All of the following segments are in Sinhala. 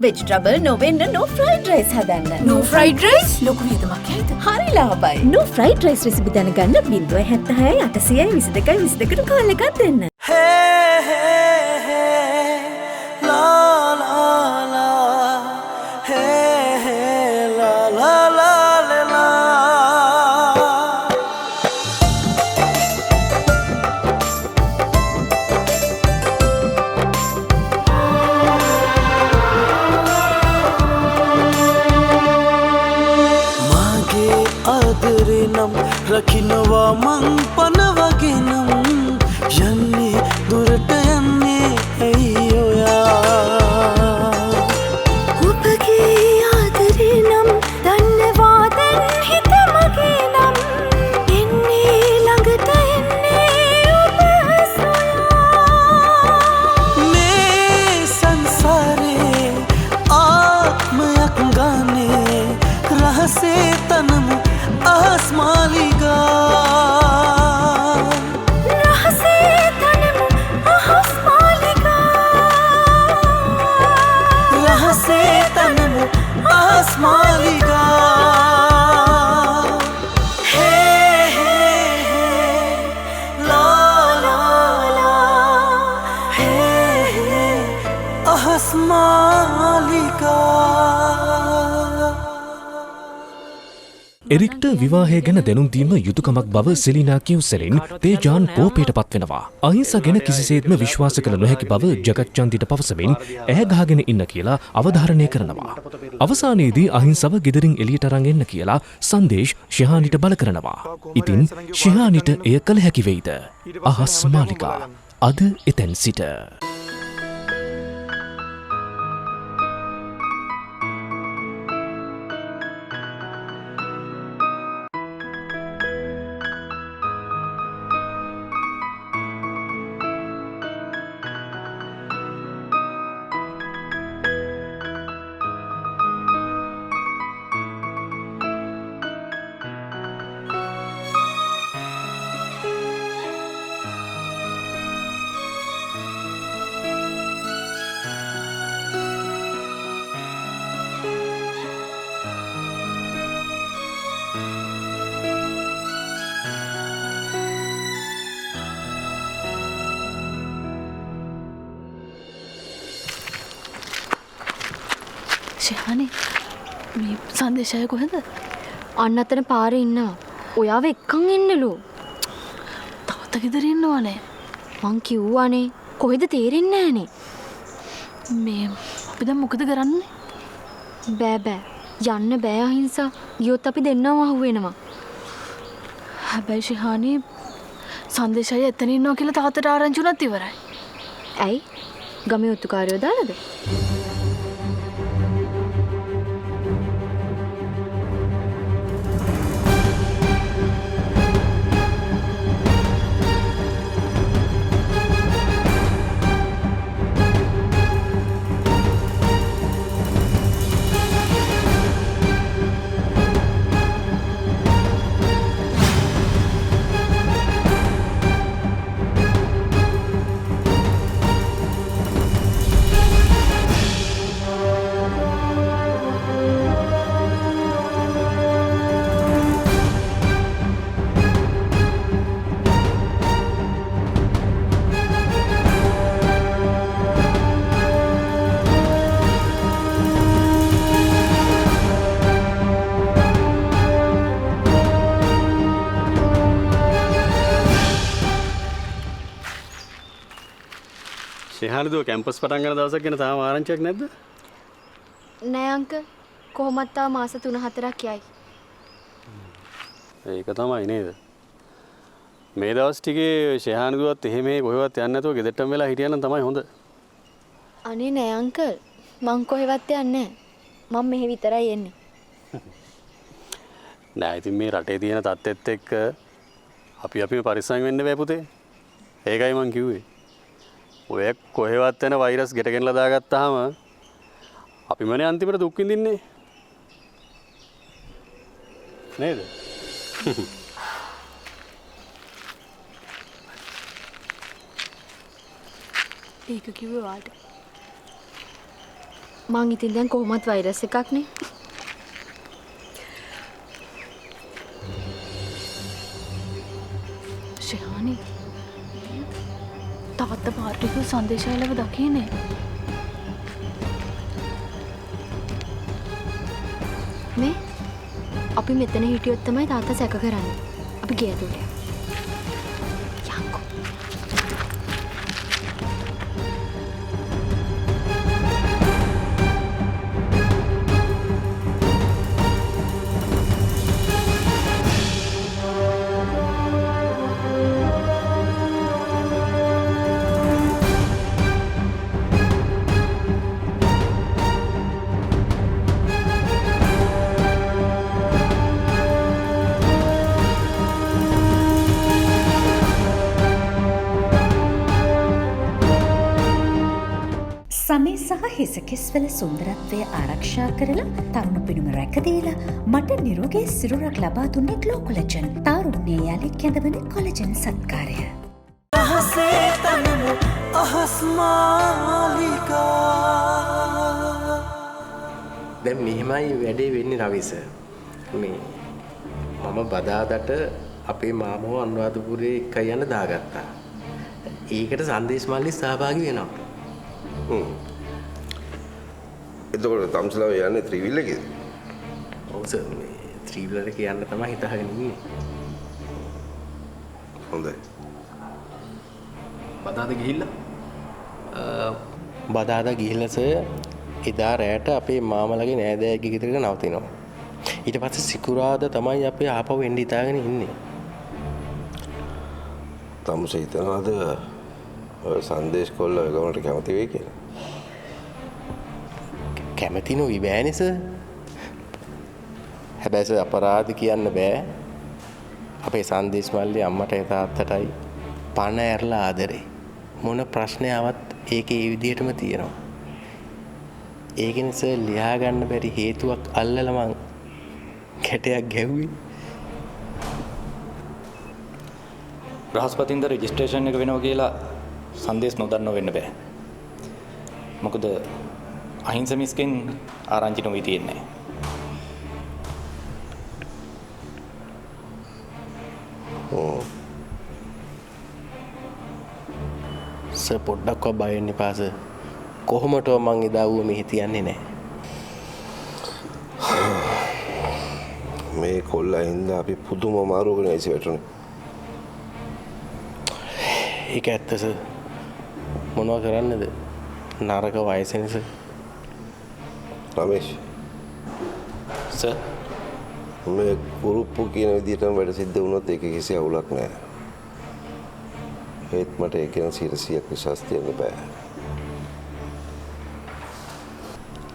වෙජිටබල් නොවෙන්න no fried rice හදන්න. no fried rice ලොකු වියදමක් ඇයිද? හරි ලාභයි. no fried rice රෙසිපි දැනගන්න 076 800 22 22ට කෝල් එකක් දෙන්න. la la la hey la la la la आदरेනම් රකින්නවා මං පනවගෙනම් යන්නේ දුරට යන්නේ ඇයි ඔයා ඔබගේ ආදරේනම් දන්නවා දැන් හිත මගේ නම් එන්නේ ළඟට එන්නේ ඔබ සොයා මේ සංසාරේ ආත්මයක් ගානේ රහසේ තනමු आसमालिका रहसे तनमु आसमालिका रहसे तनमु आसमालिका हे हे हे ला ला ला हे हे आसमालिका එරික්ට විවාහය ගැන දැනුම් දීම යුතුයකමක් බව සෙලිනා කියුසෙලින් තේජාන් කෝපයට පත්වෙනවා. අහිංසා ගැන කිසිසේත්ම විශ්වාස කළ නොහැකි බව ජගත්චන්දිට පවසමින් ඇහැ ගහගෙන ඉන්න කියලා අවධාරණය කරනවා. අවසානයේදී අහිංසව ගෙදරින් එළියට අරන් එන්න කියලා සංදේශ් ශිහානිට බල කරනවා. ඉතින් ශිහානිට එය කළ හැකි වෙයිද? අහස් මාලිකා අද එතෙන් සිට ශිහානි මේ සංදේශය කොහෙද? අන්න අතන පාරේ ඉන්නවා. ඔයාව එක්කන් එන්නලු. තාත්ත ගෙදර ඉන්නවනේ. මං කිව්වානේ කොහෙද තේරෙන්නේ නැහනේ. මේ අපි දැන් මොකද කරන්නේ? බෑ යන්න බෑ අහිංසා. ගියොත් අපි දෙන්නම අහුවෙනවා. හැබැයි ශිහානි සංදේශය එතන ඉන්නවා කියලා තාත්තට ආරංචි වුණත් ඉවරයි. ඇයි? ගමේ ඔත්තුකාරයෝ දාලාද? ශිහානිදෝ කැම්පස් පටන් ගන්න දවසක් ගැන තාම ආරංචියක් නැද්ද? නෑ අංකල්. කොහොමත් තා මාස 3-4ක් යයි. ඒක තමයි නේද? මේ දවස් ටිකේ ශිහානිදුවත් එහෙම කොහෙවත් යන්නේ නැතුව ගෙදරටම වෙලා හිටියනම් තමයි හොඳ. අනේ නෑ අංකල්. මං කොහෙවත් යන්නේ නෑ. මම මෙහෙ විතරයි එන්නේ. නෑ ඉතින් මේ රටේ තියෙන තත්ත්වෙත් එක්ක අපි පරිස්සම් වෙන්න බෑ පුතේ. ඒකයි මං කිව්වේ. ඔය කොහෙවත් යන වෛරස් ගෙට ගෙනලා දාගත්තාම අපිමනේ අන්තිමට දුක් විඳින්නේ නේද? ඒක කිව්වේ වාට. මං ඉතින් දැන් කොහොමත් වෛරස් එකක් නේ. ශිහානි තාත්තා පාර්ටිකල් සංදේශයලව දකින්නේ. මේ අපි මෙතන හිටියොත් තමයි තාත්තා සැක කරන්නේ. අපි ගේ ඇතුළට යමු. යන්කෝ. සමේ සහ හිසකෙස්වල සුන්දරත්වය ආරක්ෂා කරලා තරුණ පිනුම රැකදීලා මට නිරෝගී සිරුරක් ලබා දුන්නේ ග්ලෝකොලජන්. තාරුණ්‍ය යාලි කැඳවන කොලජන් සත්කාරය. අහසේ තනමු අහස්මාලිකා. දැන් මෙහෙමයි වැඩේ වෙන්නේ රවිස. මේ මම බදාදට අපේ මාමව අනුරාධපුරේ එක්ක යන්න දාගත්තා. ඒකට සංදේශ මල්ලි සහභාගී වෙනවා. එතකොට තම්සලාව යන්නේ ත්‍රිවිල් එකේද? ඔව් සර් මේ ත්‍රිවිල් එකේ යන්න තමයි හිතාගෙන ඉන්නේ. හොඳයි. බදාද ගිහිල්ලා? බදාද ගිහිල්ලා සර් එදා රැට අපේ මාමලගේ නෑදෑයෙක්ගේ ගෙදරට නවතිනවා. ඊට පස්සේ සිකුරාදා තමයි අපි ආපහු එන්න හිතාගෙන ඉන්නේ. තමුස හිතනවාද සංදේශ කොල්ල ගමනට කැමති වෙයි කියලා? කැමති නොවි බෑනේ සර්. හැබැයි සර් අපරාධ කියන්න බෑ. අපේ සංදේශ මල්ලි අම්මටයි තාත්තටයි පණ ඇරලා ආදරේ. මොන ප්‍රශ්නයවත් ඒකේ ඒ විදිහටම තියෙනවා. ඒකෙන් සර් ලියා ගන්න බැරි හේතුවක් අල්ලලා මං කැටයක් ගැහුවේ. බ්‍රහස්පතින්ද රෙජිස්ට්‍රේෂන් එක වෙනවා කියලා සංදේශ නොදන්නව වෙන්න බෑ. මොකද අහිංස මිස්කෙන් ආරංචි නොවී තියෙන්නේ. සර් පොඩ්ඩක්වත් බය වෙන්න එපා සර්. කොහොමටෝ මං එදා ඌව මෙහි තියන්නේ නැහැ. මේ කොල්ලා හින්දා අපි පුදුම අමාරුවකට ඇවිත් වැටුනේ. ඒක ඇත්ත සර්. මොනවා කරන්නද? නරක වයසනේ සර්. රමේෂ් සර් මේ කුරුප්පු කියන විදිහටම වැඩ සිද්ධ වුණොත් ඒක කිසි අවුලක් නැහැ. ඒත් මට ඒක ගැන 100% විශ්වාස තියන්න බෑ.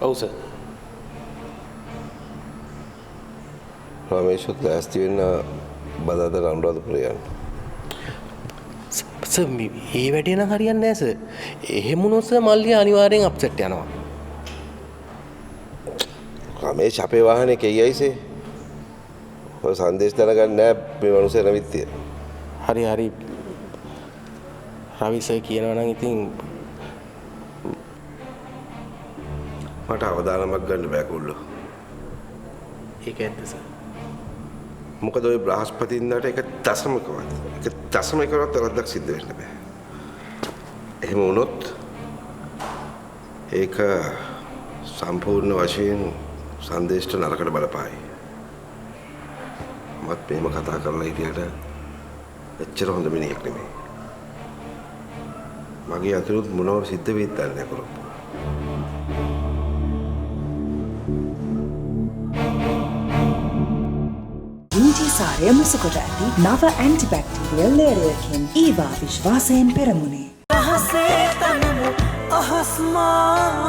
ඔව් සර්. රමේෂ්ත් ලෑස්ති වෙන්න බදාදා අනුරාධපුරේ යන්න. සර් මේ වැඩේ නම් හරියන්නේ නැහැ සර්. එහෙම වුණොත් සර් මල්ලිය අනිවාර්යෙන් අප්සෙට් යනවා. රමේෂ් අපේ වාහනේ කෙයියිසේ. ඔය සංදේශ දැනගන්නේ නැහැ මේ මිනිස්සේ නැවිත්තිය. හරි හරි. රවි සර් කියනවා නම් ඉතින් මට අවදානමක් ගන්න බෑ කොල්ලෝ. ඒක ඇත්ත සර්. මොකද ඔය බ්‍රහස්පතින්දාට එක දශමකවත් වැරද්දක් සිද්ධ වෙන්න බෑ. එහෙම වුණොත් ඒක සම්පූර්ණ වශයෙන් සංදේශට නරකට බලපායි. මත් මේම කතා කරලා හිටියට එච්චර හොඳ මිනිහෙක් නෙමෙයි. මගේ අතුරුත් මොනව සිද්ධ වෙයිද දන්නේ නැහැ කරොත්. සාරය මුසකොට ඇති නව ඇන්ටිබැක්ටීරියල් ලේයරයකින් ඊවා විශ්වාසයෙන් පෙරමුණේ. අහසේ තනමු අහස්මාලිකා.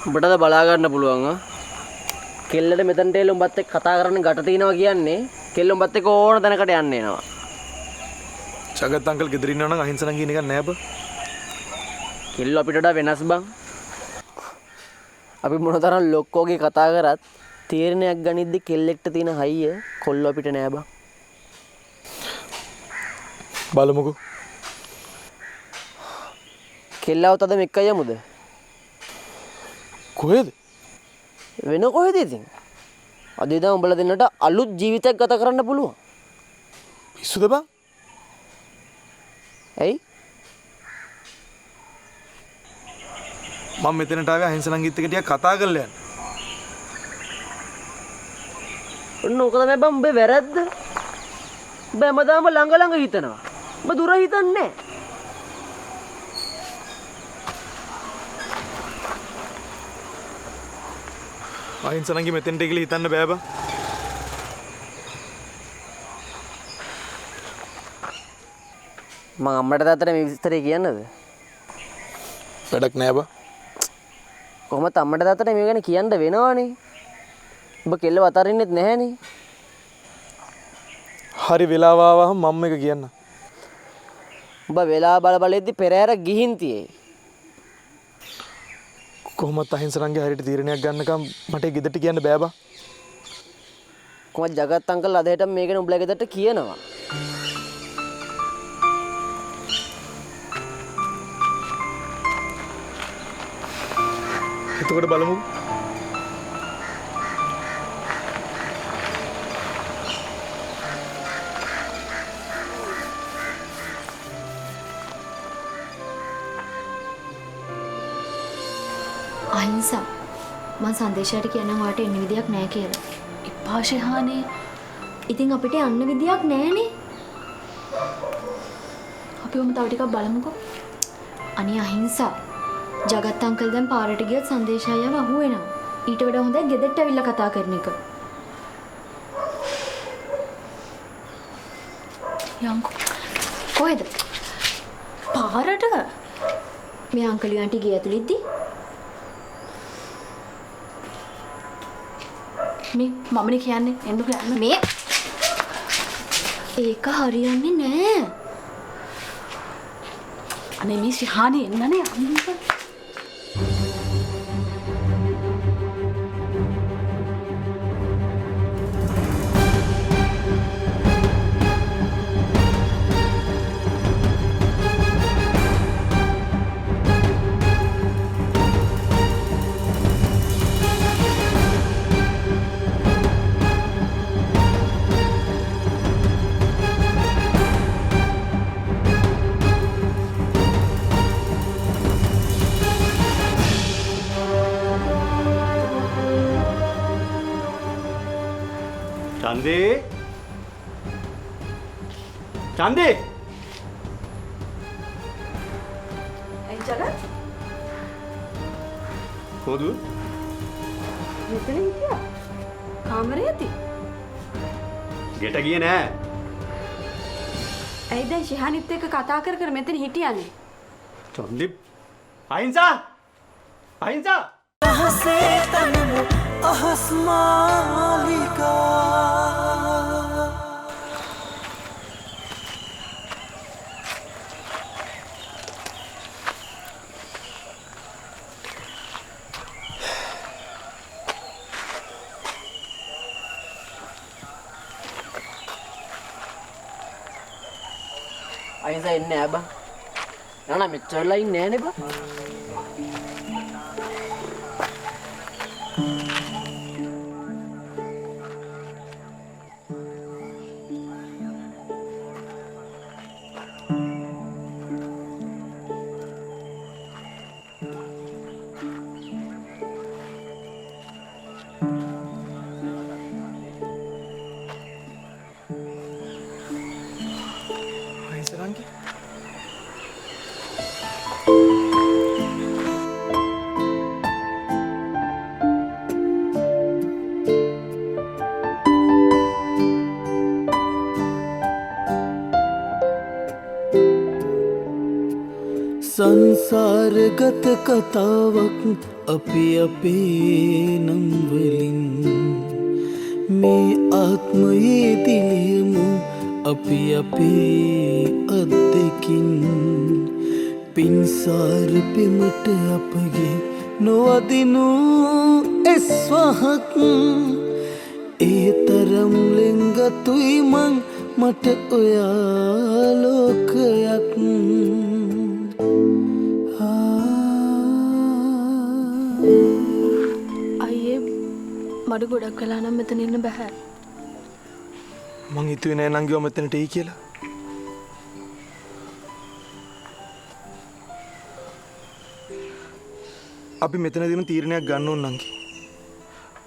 උඹටද බලා ගන්න පුළුවන් කෙල්ලට මෙතනට එළ උඹත් එක්ක කතා කරන්න ගැට තියනවා කියන්නේ කෙල්ල උඹත් එක්ක ඕන තැනකට යන්න එනවා. ජගත් අංකල් ගෙදර ඉන්නවා නම් අහිංසනම් කියන එක නෑ බං. කෙල්ල අපිට වඩා වෙනස් බං. අපි මොනතරම් ලොක්කෝගේ කතා කරත් තීරණයක් ගනිද්දි කෙල්ලෙක්ට තියෙන හයිය කොල්ල අපිට නෑ බං. බලමුකෝ. කෙල්ලවත අද මෙක්ක යමුද? කොහෙද? වෙන කොහෙද ඉතින්? අද ඉඳන් උඹලා දෙන්නට අලුත් ජීවිතයක් ගත කරන්න පුළුවන්. පිස්සුද බං? ඇයි? මම මෙතනට ආවේ අහිංස නංගිත් එක්ක ටිකක් කතා කරලා යන්න. ඔන්න ඕක තමයි බං උඹේ වැරද්ද. උඹ හැමදාම ළඟ ළඟ හිතනවා. උඹ දුර හිතන්නේ නැහැ. අහිංස නංගි මෙතෙන්ට කියලා හිතන්න බෑ බං. මං අම්මට තාත්තට මේ විස්තරය කියන්නද? වැඩක් නෑ බං. කොහොමද අම්මට තාත්තට මේ ගැන කියන්න වෙනවනේ. උඹ කෙල්ලව අතාරින්නෙත් නැහැනේ. හරි වෙලාව ආවහම මම එක කියන්න. උඹ වෙලා බල බලෙද්දි පෙරහැර ගිහින් තියේ. කොහොමත් අහිංස නංගි හරියට තීරණයක් ගන්නකම් මට ඒ ගෙදරට කියන්න බෑ බං. කොහොමද ජගත් අංකල් අද හෙට මේ ගැන උඹලා ගෙදරට කියනවා. එතකොට බලමු. අහිංසා මං සංදේශයට කියන්නම් ඔයාට එන්න විදියක් නැහැ කියලා. එපා ශිහානේ. ඉතින් අපිට යන්න විදියක් නැහනේ. අපි ඔම තව ටිකක් බලමුකෝ. අනේ අහිංසා ජගත් අංකල් දැන් පාරට ගියත් සංදේශයව අහු වෙනවා. ඊට වඩා හොඳයි ගෙදරට ඇවිල්ලා කතා කරන එක. යන්කෝ. කොහෙද? පාරට මේ අංකල් ආන්ටි ගිය ඇතුළෙද්දි මේ මමනේ කියන්නේ එන්නු කියන්න. මේ ඒක හරියන්නේ නෑ. අනේ මේ ශිහානේ එන්නනේ අම්මා. චන්දේ චන්දේ ඇයි ජගත්? කොහොමද? මෙතන හිටියා. කාමරේ ඇති. ගෙට ගියේ නෑ. ඇයි දැන් ශිහානිත් එක්ක කතා කර කර මෙතන හිටියානේ? චන්දේ අහිංසා අහිංසා අහසේ තනමු අහස් මාලිකා අහිංසා එන්නේ නැහැ බං. නෑ මෙච්චරලා ඉන්නේ නෑනේ බං. අහිංස නංගි සංසාරගත කතාවක් අපි අපේ නම් වලින් මේ ආත්මයේ දිලියමු අපි අපේ අත්දෙකින් පින්සාර පෙමට අපගේ නොවදිනු එස්වහක් ඒ තරම් ලෙන්ගතුයි මං මට ඔයා ලෝකයක් අයියේ මඩ ගොඩක් වෙලා නම් මෙතන ඉන්න බෑ. මං හිතුවේ නෑ නංගිව මෙතනට එයි කියලා. අපි මෙතනදීම තීරණයක් ගන්න ඕන නංගි.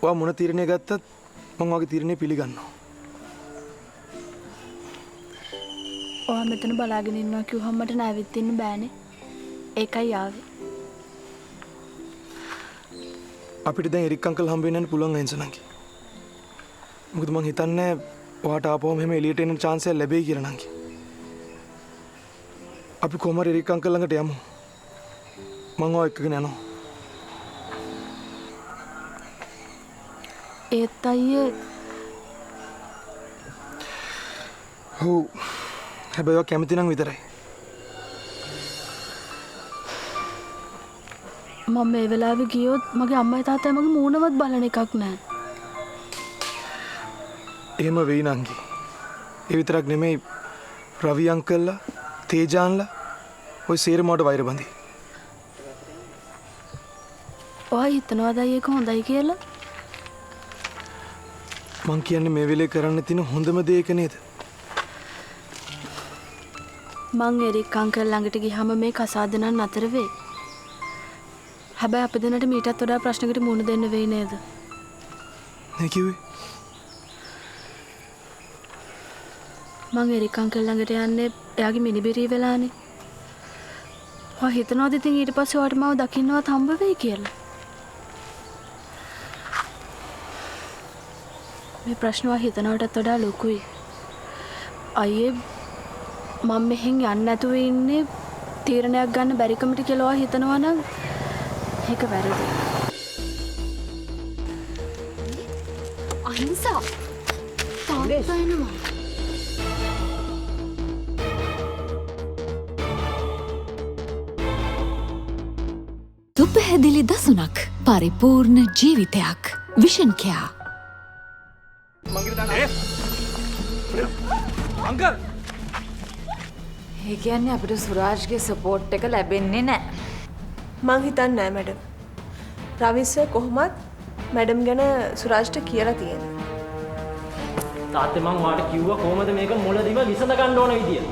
ඔයා මොන තීරණයක් ගත්තත් මං ඔයාගේ තීරණය පිළිගන්නවා. ඔයා මෙතන බලාගෙන ඉන්නවා කිව්වම මට නැවිත් ඉන්න බෑනේ. ඒකයි ආවේ. අපිට දැන් එරික් අංකල් හම්බ වෙන්න පුළුවන් අයින්ස නංගි. මොකද මං හිතන්නේ ඔයාට ආපුවම එහෙම එළියට එන්න chance එක ලැබෙයි කියලා නංගි. අපි කොහොම හරි එරික් අංකල් ළඟට යමු. මං ඔය එක්කගෙන යනවා. ඒත් අයියේ ඔව්. හැබැයි ඔයා කැමති නම් විතරයි. මම මේ වෙලාවේ ගියොත් මගේ අම්මයි තාත්තයි මගේ මූණවත් බලන එකක් නැහැ. එහෙම වෙයි නංගි. ඒ විතරක් නෙමෙයි රවි අංකල්ලා, තේජාන්ලා ඔය සේරමවට වෛර බඳි. ඔයා හිතනවාද අයියේ ඒක හොඳයි කියලා? මං කියන්නේ මේ වෙලේ කරන්න තියෙන හොඳම දේ ඒක නේද? මං එරික් අංකල් ළඟට ගියාම මේ කසාද නම් නතර වෙයි. හැබැයි අපි දෙන්නට මීටත් වඩා ප්‍රශ්නකට මුහුණ දෙන්න වෙයි නේද? නේ කිව්වේ? මං එරික් අංකල් ළඟට යන්නේ එයාගේ මිනිබිරී වෙලානේ. ඔයා හිතනවාද ඉතින් ඊට පස්සේ ඔයාට මාව දකින්නවත් හම්බ වෙයි කියලා? මේ ප්‍රශ්න ඔයා හිතනවටත් වඩා ලොකුයි. අයියේ මම මෙහෙන් යන්න නැතුව ඉන්නේ තීරණයක් ගන්න බැරි කමට කියලා ඔයා හිතනවා නම් ඒක වැරදි. අහිංසා තාත්තා එනවා. දුපැහැදිලි දසුනක් පරිපූර්ණ ජීවිතයක් විෂන් කෙයා. අංකල් ඒ කියන්නේ අපිට සුරාජ්ගේ සපෝට් එක ලැබෙන්නේ නැහැ. මං හිතන්නේ නැහැ මැඩම්. රවි සර් කොහොමත් මැඩම් ගැන සුරාජ්ට කියලා තියෙනවා. තාත්තේ මං ඔයාලට කිව්වා කොහොමද මේක මුලදීම විසඳ ගන්න ඕන විදිය.